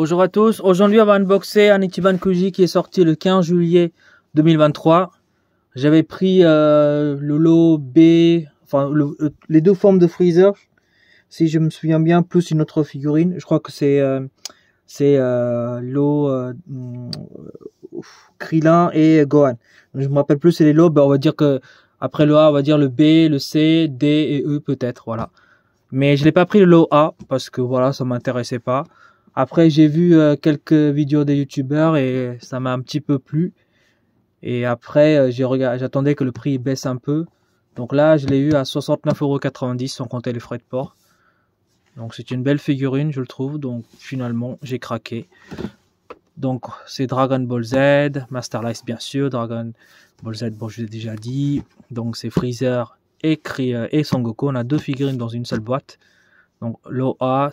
Bonjour à tous, aujourd'hui on va unboxer un Ichiban Kuji qui est sorti le 15 juillet 2023. J'avais pris le lot B, enfin les deux formes de freezer, si je me souviens bien, plus une autre figurine. Je crois que c'est lot Krillin et Gohan. Je me rappelle plus c'est les lots, on va dire que après le A on va dire le B, le C, D et E peut-être, voilà. Mais je n'ai pas pris le lot A parce que voilà, ça m'intéressait pas. Après, j'ai vu quelques vidéos des youtubeurs et ça m'a un petit peu plu. Et après, j'attendais que le prix baisse un peu. Donc là, je l'ai eu à 69,90 € sans compter les frais de port. Donc c'est une belle figurine, je le trouve. Donc finalement, j'ai craqué. Donc c'est Dragon Ball Z, Master Lice bien sûr, Dragon Ball Z, bon je l'ai déjà dit. Donc c'est Freezer et Son Goku. On a deux figurines dans une seule boîte. Donc lot A.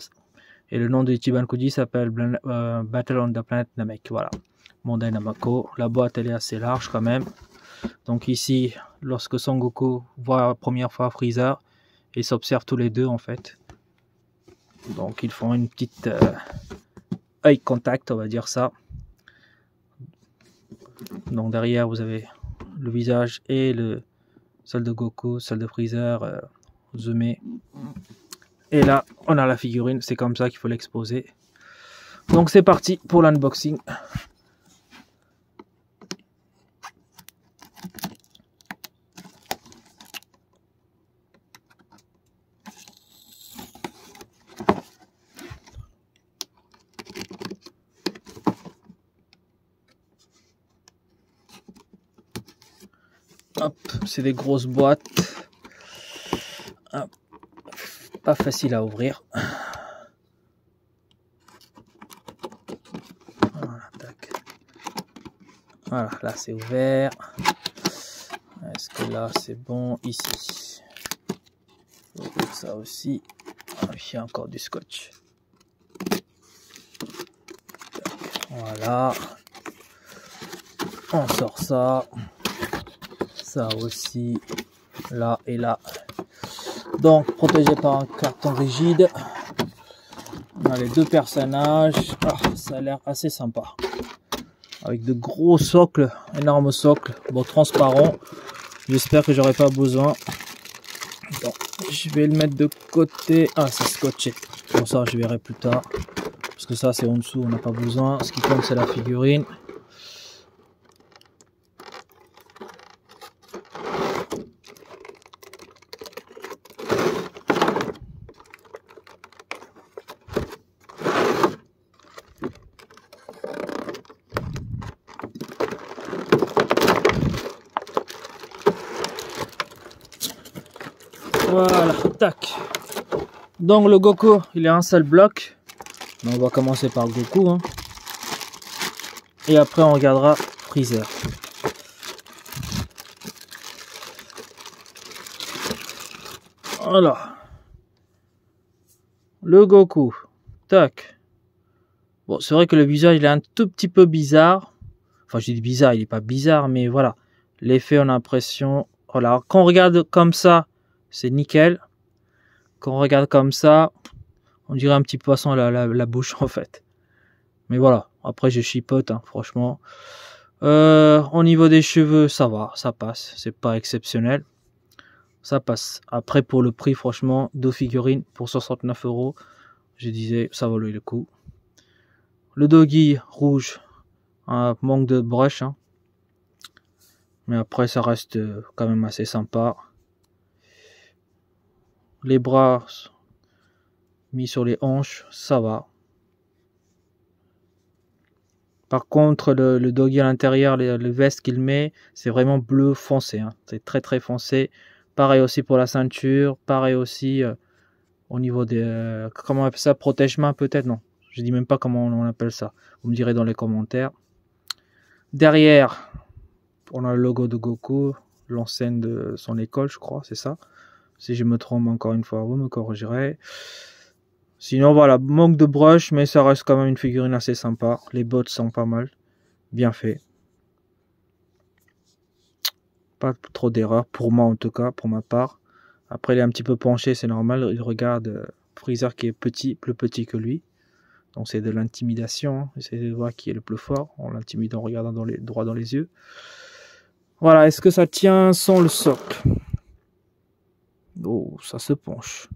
Et le nom de Ichiban Kuji s'appelle Battle on the Planet Namek. Voilà. Mondai Namako. La boîte elle est assez large quand même. Donc ici, lorsque Son Goku voit la première fois Freezer, ils s'observent tous les deux en fait. Donc ils font une petite eye contact, on va dire ça. Donc derrière vous avez le visage et celle de Goku, celle de Freezer zoomé. Et là, on a la figurine, c'est comme ça qu'il faut l'exposer. Donc c'est parti pour l'unboxing. Hop, c'est des grosses boîtes. Hop. Pas facile à ouvrir. Voilà, tac. Voilà, là c'est ouvert. Est-ce que là c'est bon? Ici. Ouvrir ça aussi. Il y a encore du scotch. Voilà. On sort ça. Ça aussi. Là et là. Donc protégé par un carton rigide. On a les deux personnages. Ça a l'air assez sympa. Avec de gros socles, énormes socles, bon transparents. J'espère que j'aurai pas besoin. Bon, je vais le mettre de côté. Ah, c'est scotché. Bon, ça je verrai plus tard. Parce que ça c'est en dessous, on n'a pas besoin. Ce qui compte c'est la figurine. Voilà, tac. Donc le Goku, il est un seul bloc. Donc, on va commencer par Goku. Hein. Et après on regardera Freezer. Voilà. Le Goku. Tac. Bon, c'est vrai que le visage il est un tout petit peu bizarre. Enfin, je dis bizarre, il est pas bizarre, mais voilà. L'effet, on a l'impression... Voilà, quand on regarde comme ça, c'est nickel. Quand on regarde comme ça, on dirait un petit poisson à la bouche en fait. Mais voilà, après je chipote, hein, franchement. Au niveau des cheveux, ça va, ça passe. C'est pas exceptionnel. Ça passe. Après pour le prix, franchement, deux figurines pour 69 €. Je disais, ça vaut le coup. Le doggy rouge, un manque de brush. Hein. Mais après ça reste quand même assez sympa. Les bras mis sur les hanches, ça va. Par contre, le doggy à l'intérieur, le veste qu'il met, c'est vraiment bleu foncé. Hein. C'est très très foncé. Pareil aussi pour la ceinture. Pareil aussi au niveau des... comment on appelle ça? Protège-main peut-être? Non. Je dis même pas comment on appelle ça. Vous me direz dans les commentaires. Derrière, on a le logo de Goku. L'enseigne de son école, je crois. C'est ça. Si je me trompe encore une fois, vous me corrigerez. Sinon voilà, manque de brush, mais ça reste quand même une figurine assez sympa. Les bottes sont pas mal, bien fait. Pas trop d'erreurs, pour moi en tout cas, pour ma part. Après il est un petit peu penché, c'est normal, il regarde Freezer qui est petit, plus petit que lui. Donc c'est de l'intimidation. Essayez de voir qui est le plus fort en l'intimidant en regardant droit dans les yeux. Voilà, est-ce que ça tient sans le socle? Oh, ça se penche.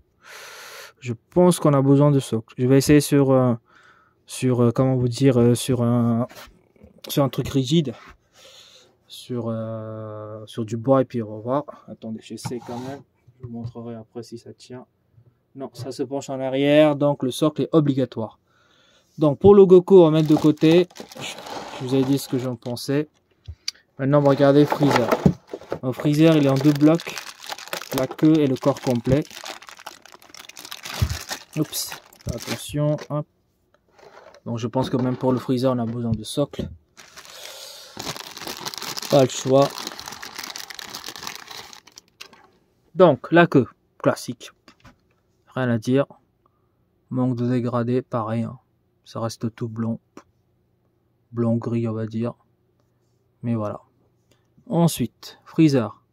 Je pense qu'on a besoin de socle. Je vais essayer sur comment vous dire, sur un truc rigide. Sur du bois et puis on va voir. Attendez, j'essaie quand même. Je vous montrerai après si ça tient. Non, ça se penche en arrière, donc le socle est obligatoire. Donc pour le Goku, on va mettre de côté. Je vous ai dit ce que j'en pensais. Maintenant, regardez Freezer. Le Freezer, il est en 2 blocs. La queue et le corps complet. Oups, attention. Hop. Donc je pense que même pour le Freezer, on a besoin de socle. Pas le choix. Donc la queue, classique. Rien à dire. Manque de dégradé, pareil. Hein. Ça reste tout blanc. Blanc-gris, on va dire. Mais voilà. Ensuite, Freezer.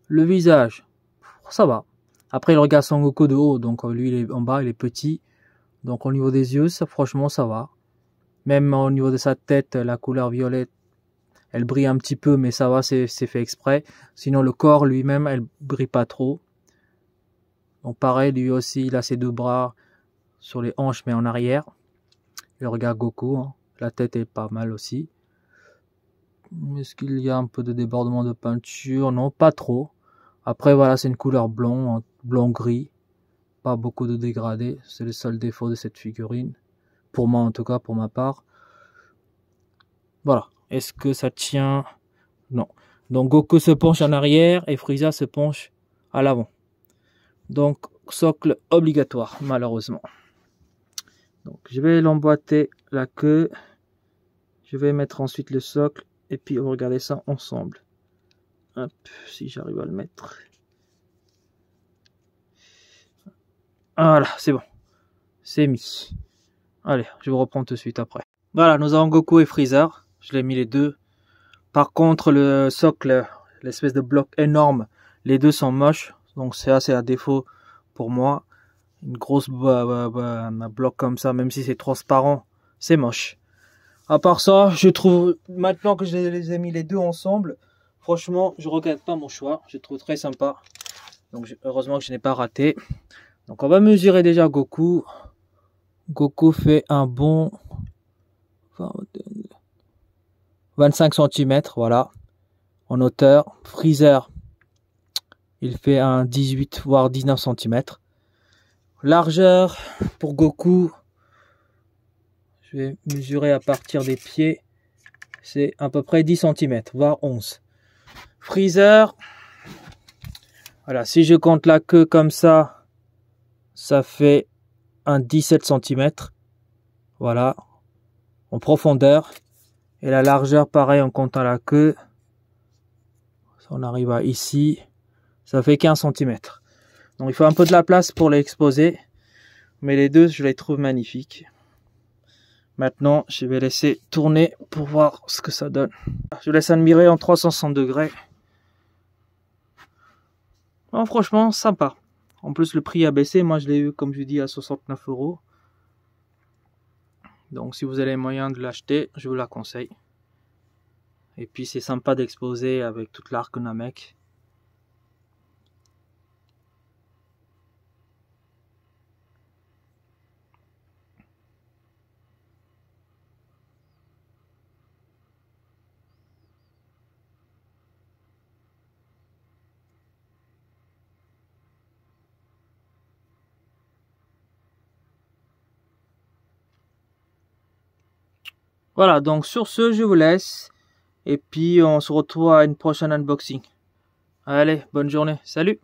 Le visage, ça va. Après, il regarde Son Goku de haut. Donc lui, il est en bas, il est petit. Donc au niveau des yeux, ça, franchement, ça va. Même au niveau de sa tête, la couleur violette, elle brille un petit peu, mais ça va, c'est fait exprès. Sinon, le corps lui-même, elle brille pas trop. Donc pareil, lui aussi, il a ses 2 bras sur les hanches, mais en arrière. Il regarde Goku. Hein. La tête est pas mal aussi. Est-ce qu'il y a un peu de débordement de peinture? Non, pas trop. Après, voilà, c'est une couleur blanc, blanc-gris. Pas beaucoup de dégradé. C'est le seul défaut de cette figurine. Pour moi, en tout cas, pour ma part. Voilà. Est-ce que ça tient? Non. Donc, Goku se penche en arrière et Frieza se penche à l'avant. Donc, socle obligatoire, malheureusement. Donc, je vais l'emboîter la queue. Je vais mettre ensuite le socle. Et puis, on va regarder ça ensemble. Hop, si j'arrive à le mettre. Voilà, c'est bon. C'est mis. Allez, je vous reprends tout de suite après. Voilà, nous avons Goku et Freezer. Je l'ai mis les deux. Par contre, le socle, l'espèce de bloc énorme, les deux sont moches. Donc, c'est assez à défaut pour moi. Une grosse un bloc comme ça, même si c'est transparent, c'est moche. À part ça, je trouve, maintenant que je les ai mis les deux ensemble, franchement, je regrette pas mon choix. Je trouve très sympa. Donc, heureusement que je n'ai pas raté. Donc, on va mesurer déjà Goku. Goku fait un bon 25 cm, voilà, en hauteur. Freezer, il fait un 18 voire 19 cm. Largeur pour Goku, je vais mesurer à partir des pieds, c'est à peu près 10 cm, voire 11. Freezer, voilà, si je compte la queue comme ça, ça fait un 17 cm, voilà, en profondeur. Et la largeur, pareil, en comptant la queue, on arrive à ici, ça fait 15 cm. Donc il faut un peu de la place pour les exposer, mais les deux, je les trouve magnifiques. Maintenant, je vais laisser tourner pour voir ce que ça donne. Je laisse admirer en 360 degrés. Bon, franchement, sympa. En plus, le prix a baissé. Moi, je l'ai eu, comme je dis, à 69 €. Donc, si vous avez les moyens de l'acheter, je vous la conseille. Et puis, c'est sympa d'exposer avec toute l'arc Namek. Voilà, donc sur ce, je vous laisse. Et puis, on se retrouve à une prochaine unboxing. Allez, bonne journée. Salut!